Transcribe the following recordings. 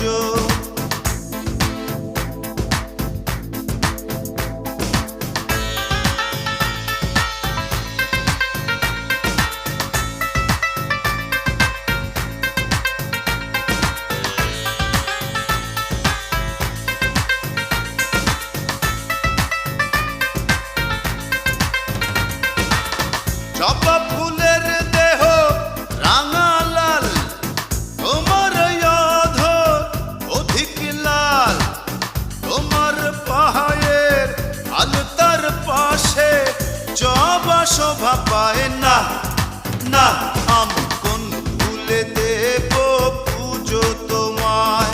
পুজো। জবা ফুলের দেহ রাঙা লাল, তোমার অধর অধিক লাল, তোমার পায়ের আলতার পাশে জবা শোভা পায় না। না আমি কোন ফুলে দেব পুজো তোমায়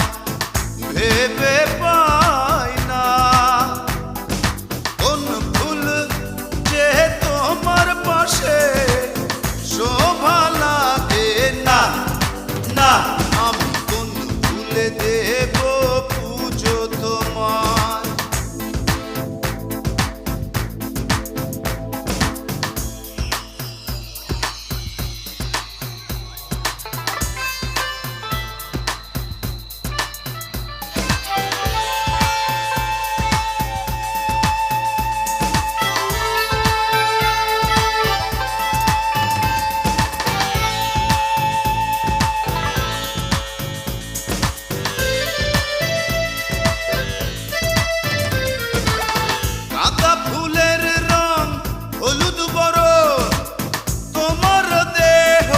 ভেবে পাই না। কোন ফুল যে তোমার পাশে শোভা লাগে না। না আমি কোন ফুলে দেব পুজো তোমায়। গাঁদা ফুলের রং হলুদ বরণ, তোমার দেহ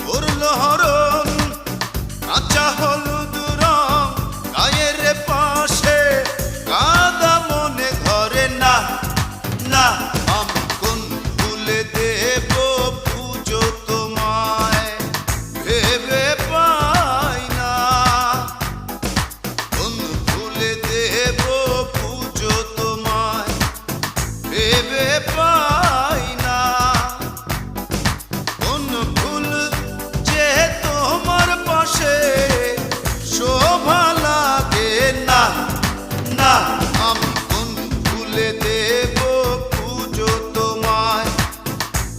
করল হরণ। কাঁচা হলুদ রং গায়ের পাশে গাঁদা মনে ধরে না। না আমি কোন ফুলে দেব পুজো তোমায় ভেবে পাই না। কোন ফুলে দেব পুজো তোমায় ভেবে পাই না। কোন ফুল যে তোমার পাশে শোভা লাগে না। না আমি কোন ফুলে দেব পুজো তোমায়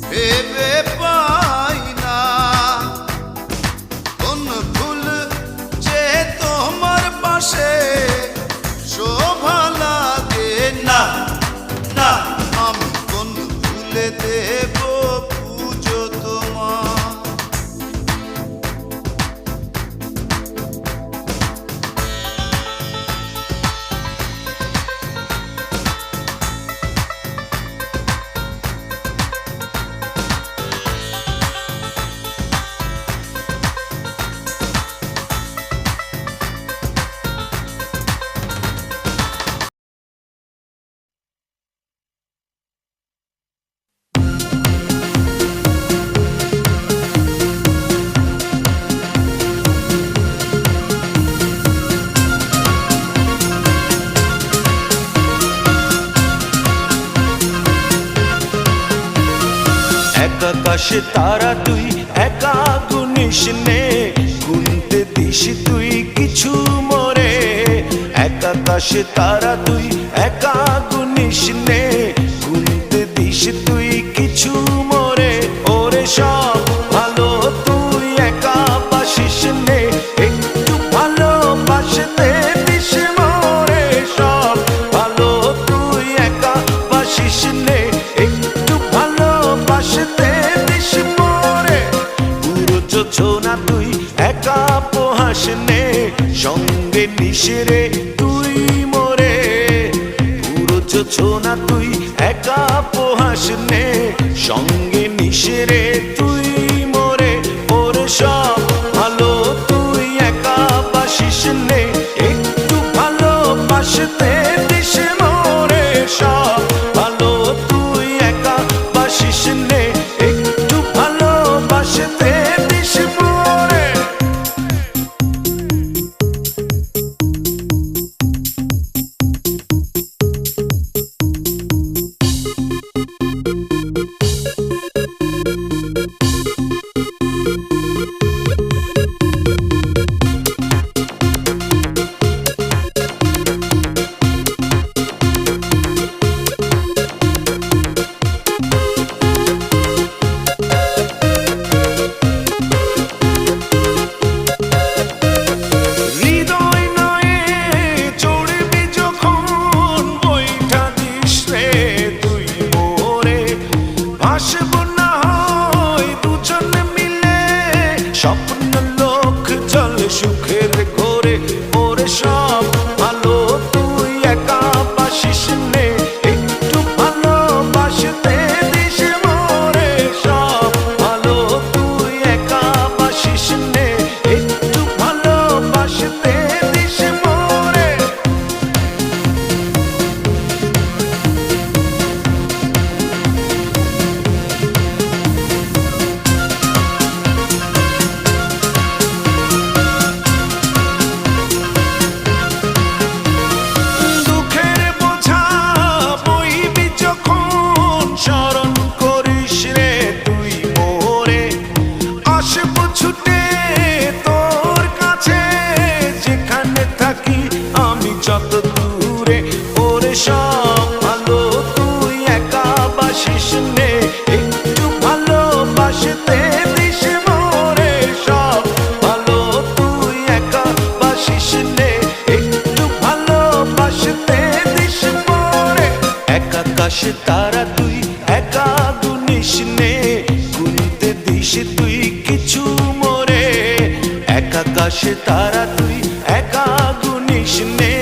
ভেবে পাই না। কোন ফুল যে তোমার পাশে শোভা লাগে না। না আমি কোন ফুলে দেব পুজো তোমায়। এক আকাশে তারা তুই একা গুনিস নে, গুনতে দিস তুই কিছু মোরে। এক আকাশে তারা তুই একা গুনিস নে, গুনতে দিস তুই কিছু মোরে। ওরে সব ভালো তুই একা বাসিস নে, একটু ভালোবাসতে দিস মোরে। সব ভালো তুই একা বাসিস নে, একটু ভালোবাসতে দিস মোরে। পুরো যোজনা তুই একা পোহাস নে, সঙ্গে নিস রে তুই মোরে। পুরো যোজনা তুই একা পোহাস নে, সঙ্গে নিস রে তুই মোরে। ওরে সব ভালো তুই একা বাসিস নে, একটু ভালোবাসতে দিস মোরে। সব ভালো তুই একা বাসিস নে, একটু ভালোবাসতে দিস মোরে। সব ভালো তুই একা বাসিস নে, একটু ভালোবাসতে দিস মোরে। সব ভালো তুই একা বাসিস নে, একটু ভালোবাসতে দিস মোরে। দুঃখের বোঝা বইবি যখন স্মরণ করিস রে তুই মোরে। আসবো ছুটে তোর কাছে যেখানে থাকি আমি যত দূরে। ওরে সব ভালো তুই একা বাসিস নে, একটু ভালোবাসতে দিস মোরে। সব ভালো তুই একা বাসিস নে, একটু ভালোবাসতে দিস মোরে। এক আকাশে তারা তুই একা গুনিস নে, গুনতে দিস তুই কিছু মোরে। এক আকাশে তারা তুই একা গুনিস নে,